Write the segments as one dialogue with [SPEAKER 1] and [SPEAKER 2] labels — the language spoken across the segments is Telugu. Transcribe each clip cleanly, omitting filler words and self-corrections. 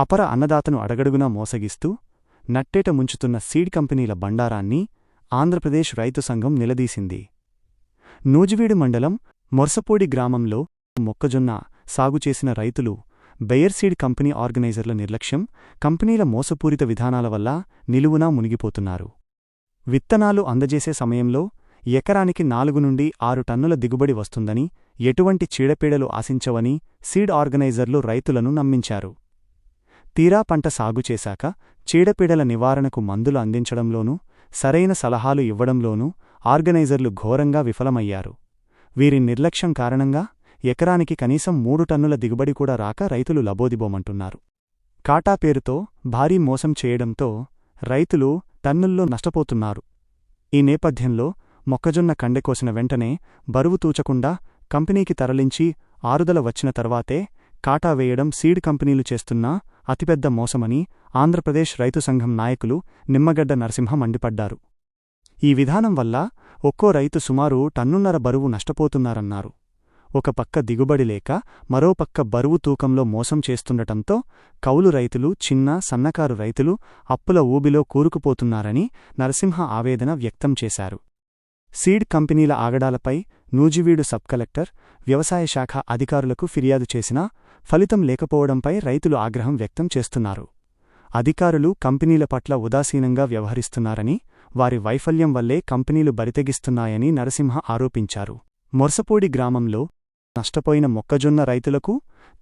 [SPEAKER 1] అపర అన్నదాతను అడగడుగునా మోసగిస్తూ నట్టేట ముంచుతున్న సీడ్ కంపెనీల బండారాన్ని ఆంధ్రప్రదేశ్ రైతు సంఘం నిలదీసింది. నూజివీడు మండలం మొర్సపూడి గ్రామంలో మొక్కజొన్న సాగుచేసిన రైతులు బెయర్ సీడ్ కంపెనీ ఆర్గనైజర్ల నిర్లక్ష్యం, కంపెనీల మోసపూరిత విధానాల వల్ల నిలువునా మునిగిపోతున్నారు. విత్తనాలు అందజేసే సమయంలో ఎకరానికి 4 నుండి 6 టన్నుల దిగుబడి వస్తుందని, ఎటువంటి చీడపీడలు ఆశించవని సీడ్ ఆర్గనైజర్లు రైతులను నమ్మించారు. తీరా పంట సాగుచేశాక చీడపీడల నివారణకు మందులు అందించడంలోనూ, సరైన సలహాలు ఇవ్వడంలోనూ ఆర్గనైజర్లు ఘోరంగా విఫలమయ్యారు. వీరి నిర్లక్ష్యం కారణంగా ఎకరానికి కనీసం 3 టన్నుల దిగుబడి కూడా రాక రైతులు లబోదిబోమంటున్నారు. కాటా పేరుతో భారీ మోసం చేయడంతో రైతులు టన్నుల్లో నష్టపోతున్నారు. ఈ నేపథ్యంలో మొక్కజొన్న కండెకోసిన వెంటనే బరువు తూచకుండా కంపెనీకి తరలించి ఆరుదల వచ్చిన తర్వాతే కాటా వేయడం సీడ్ కంపెనీలు చేస్తున్న అతిపెద్ద మోసమని ఆంధ్రప్రదేశ్ రైతు సంఘం నాయకులు నిమ్మగడ్డ నరసింహ మండిపడ్డారు. ఈ విధానం వల్ల ఒక్కో రైతు సుమారు 1.5 టన్నుల బరువు నష్టపోతున్నారన్నారు. ఒక పక్క దిగుబడి లేక మరోపక్క బరువు తూకంలో మోసం చేస్తుండటంతో కౌలు రైతులు, చిన్న సన్నకారు రైతులు అప్పుల ఊబిలో కూరుకుపోతున్నారని నరసింహ ఆవేదన వ్యక్తం చేశారు. సీడ్ కంపెనీల ఆగడాలపై నూజివీడు సబ్ కలెక్టర్, వ్యవసాయ శాఖ అధికారులకు ఫిర్యాదు చేసినా ఫలితం లేకపోవడంపై రైతులు ఆగ్రహం వ్యక్తం చేస్తున్నారు. అధికారులు కంపెనీల పట్ల ఉదాసీనంగా వ్యవహరిస్తున్నారని, వారి వైఫల్యం వల్లే కంపెనీలు బరితెగిస్తున్నాయని నరసింహ ఆరోపించారు. మొర్సపూడి గ్రామంలో నష్టపోయిన మొక్కజొన్న రైతులకు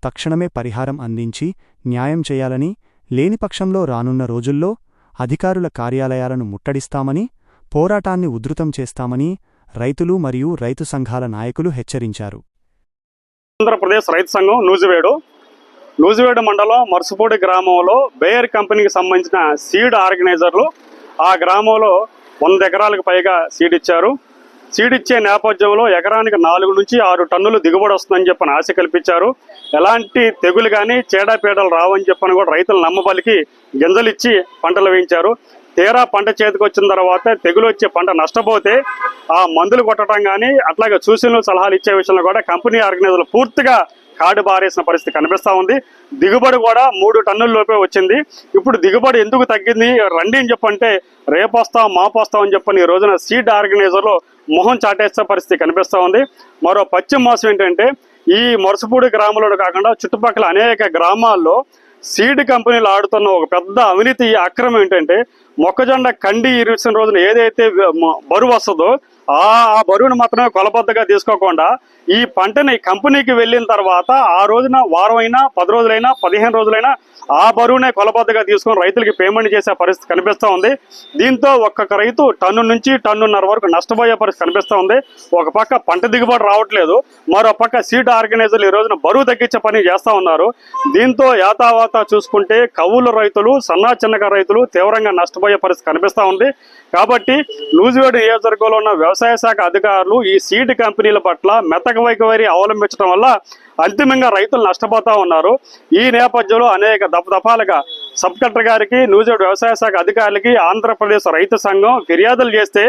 [SPEAKER 1] తక్షణమే పరిహారం అందించి న్యాయం చేయాలని, లేనిపక్షంలో రానున్న రోజుల్లో అధికారుల కార్యాలయాలను ముట్టడిస్తామని, పోరాటాన్ని ఉధృతం చేస్తామని రైతులు మరియు రైతు సంఘాల నాయకులు హెచ్చరించారు.
[SPEAKER 2] ఆంధ్రప్రదేశ్ రైతు సంఘం నూజివీడు మండలం మొర్సపూడి గ్రామంలో బేయర్ కంపెనీకి సంబంధించిన సీడ్ ఆర్గనైజర్లు ఆ గ్రామంలో 100 ఎకరాలకు పైగా సీడ్ ఇచ్చారు. సీడ్ ఇచ్చే నేపథ్యంలో ఎకరానికి 4 నుంచి 6 టన్నులు దిగుబడి వస్తుందని చెప్పని ఆశ కల్పించారు. ఎలాంటి తెగులు కానీ చీడపీడలు రావని చెప్పని కూడా రైతులు నమ్మబలికి గింజలు ఇచ్చి పంటలు వేయించారు. తీరా పంట చేతికి వచ్చిన తర్వాత తెగులు వచ్చి పంట నష్టపోతే ఆ మందులు కొట్టడం కానీ, అట్లాగే సూచనలు సలహాలు ఇచ్చే విషయంలో కూడా కంపెనీ ఆర్గనైజర్లు పూర్తిగా కాడు బారేసిన పరిస్థితి కనిపిస్తూ ఉంది. దిగుబడి కూడా 3 టన్నుల లోపే వచ్చింది. ఇప్పుడు దిగుబడి ఎందుకు తగ్గింది రండి అని చెప్పంటే రేపొస్తాం మాపొస్తాం అని చెప్పని ఈ రోజున సీడ్ ఆర్గనైజర్లు మొహం చాటేసే పరిస్థితి కనిపిస్తూ ఉంది. మరో పశ్చిమ మోసం ఏంటంటే ఈ మొర్సపూడి గ్రామంలో కాకుండా చుట్టుపక్కల అనేక గ్రామాల్లో సీడ్ కంపెనీలు ఆడుతున్న ఒక పెద్ద అవినీతి అక్రమం ఏంటంటే మొక్కజొన్న కండి ఇరిసిన రోజున ఏదైతే బరువు వస్తుందో ఆ బరువును మాత్రమే కొలబద్దగా తీసుకోకుండా ఈ పంటని కంపెనీకి వెళ్ళిన తర్వాత ఆ రోజున వారం అయినా 10 రోజులైనా 15 రోజులైనా ఆ బరువునే కొలబద్దగా తీసుకొని రైతులకి పేమెంట్ చేసే పరిస్థితి కనిపిస్తూ ఉంది. దీంతో ఒక్కొక్క రైతు టన్ను నుంచి 1.5 టన్నుల వరకు నష్టపోయే పరిస్థితి కనిపిస్తూ ఉంది. ఒక పక్క పంట దిగుబడి రావట్లేదు, మరో పక్క సీడ్ ఆర్గనైజర్లు ఈ రోజున బరువు తగ్గించే పని చేస్తూ ఉన్నారు. దీంతో యాతావాత చూసుకుంటే కౌలు రైతులు, సన్నా చిన్నకారు రైతులు తీవ్రంగా నష్టపోయే పరిస్థితి కనిపిస్తూ ఉంది. కాబట్టి నూజివీడు నియోజకవర్గంలో ఉన్న వ్యవసాయ శాఖ అధికారులు ఈ సీడ్ కంపెనీల పట్ల మెతక వైఖరి అవలంబించడం వల్ల అంతిమంగా రైతులు నష్టపోతా ఉన్నారు. ఈ నేపథ్యంలో అనేక దఫాలుగా సబ్ కలెక్టర్ గారికి, నూజివీడు వ్యవసాయ శాఖ అధికారులకి ఆంధ్రప్రదేశ్ రైతు సంఘం ఫిర్యాదులు చేస్తే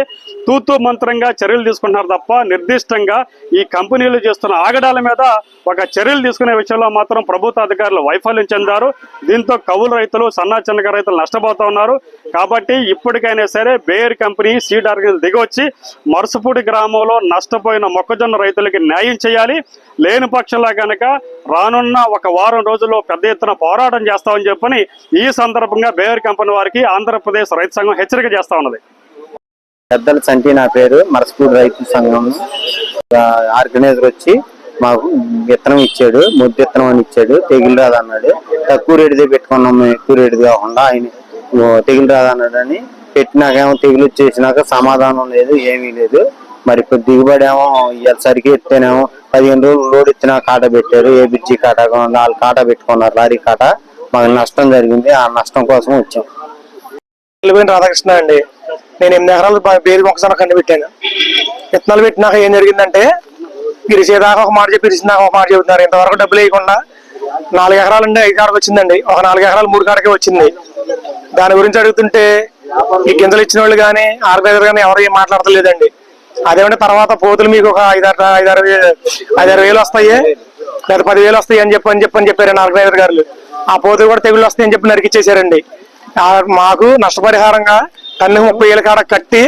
[SPEAKER 2] తూతూ మంత్రంగా చర్యలు తీసుకుంటున్నారు తప్ప నిర్దిష్టంగా ఈ కంపెనీలు చేస్తున్న ఆగడాల మీద ఒక చర్యలు తీసుకునే విషయంలో మాత్రం ప్రభుత్వ అధికారులు వైఫల్యం చెందారు. దీంతో కౌలు రైతులు, సన్నా చిన్నకారు రైతులు నష్టపోతా ఉన్నారు. కాబట్టి ఇప్పటికైనా సరే బేయర్ కంపెనీ సీడ్ ఆర్గనైజర్ దిగొచ్చి మొర్సపూడి గ్రామంలో నష్టపోయిన మొక్కజొన్న రైతులకి న్యాయం చేయాలి. లేని పక్షంలో కనుక రానున్న ఒక వారం రోజుల్లో పెద్ద ఎత్తున పోరాటం చేస్తామని చెప్పని ఈ సందర్భంగా బేయర్ కంపెనీ వారికి ఆంధ్రప్రదేశ్ రైతు సంఘం హెచ్చరిక చేస్తా ఉన్నది.
[SPEAKER 3] పెద్దల సంటి నా పేరు. మొర్సపూడి రైతు సంఘం ఆర్గనైజర్ వచ్చి మాకు విత్తనం ఇచ్చాడు, ముద్దు విత్తనం అని ఇచ్చాడు. తెగులు రాదన్నాడు. తక్కువ రేటుదే పెట్టుకున్నాము, ఎక్కువ రేటు కాకుండా ఆయన తెగులు రాదన్నాడని పెట్టినాకేమో తెగులు వచ్చేసినాక సమాధానం లేదు, ఏమీ లేదు. మరి ఇప్పుడు దిగుబడి ఏమో సరికి ఎత్తేనేమో 15 రోజులు లోడ్ ఇచ్చినా కాటా పెట్టారు. ఏబిజీ కాటా 4 కాటా పెట్టుకున్నారు, లారీ కాటా. మాకు నష్టం జరిగింది. ఆ నష్టం కోసం వచ్చాం.
[SPEAKER 4] రాధాకృష్ణ అండి. నేను 8 ఎకరాలు పేరు మొక్కజొన్న కండి పెట్టాను. విత్తనాలు పెట్టినాక ఏం జరిగిందంటే పిలిచేదాకా ఒక మాట చెప్పి ఇరిచినాక ఒక మాట చెబుతున్నారు. ఇంతవరకు డబ్బులు వేయకుండా 4 ఎకరాలు అండి 5 కాడకు వచ్చిందండి. ఒక 4 ఎకరాలు 3 కాడకే వచ్చింది. దాని గురించి అడుగుతుంటే ఈ గింజలు ఇచ్చిన వాళ్ళు కానీ ఆర్గనైజర్ కానీ ఎవరు ఏం మాట్లాడలేదండి. అదేమంటే తర్వాత పోతులు మీకు ఒక 5-6 వేలు వస్తాయి లేదా 10,000 వస్తాయి అని చెప్పారండి ఆర్గనైజర్ గారు. ఆ పోతే కూడా తెగుళ్ళు వస్తాయని చెప్పి నరికిచ్చేసారండి. మాకు నష్టపరిహారంగా టన్ను 30,000 కాడ కట్టి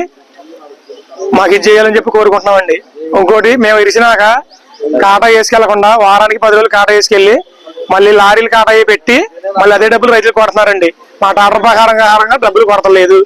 [SPEAKER 4] మాకు ఇది చేయాలని చెప్పి కోరుకుంటున్నామండి. ఇంకోటి, మేము ఇరిసినాక కాటా వేసుకెళ్లకుండా వారానికి 10 రోజులు కాటా వేసుకెళ్ళి మళ్ళీ లారీలు కాటా పెట్టి మళ్ళీ అదే డబ్బులు రైతులు కొడుతున్నారండి. మా టాటర్ ప్రకారంగా డబ్బులు కొడతలేదు.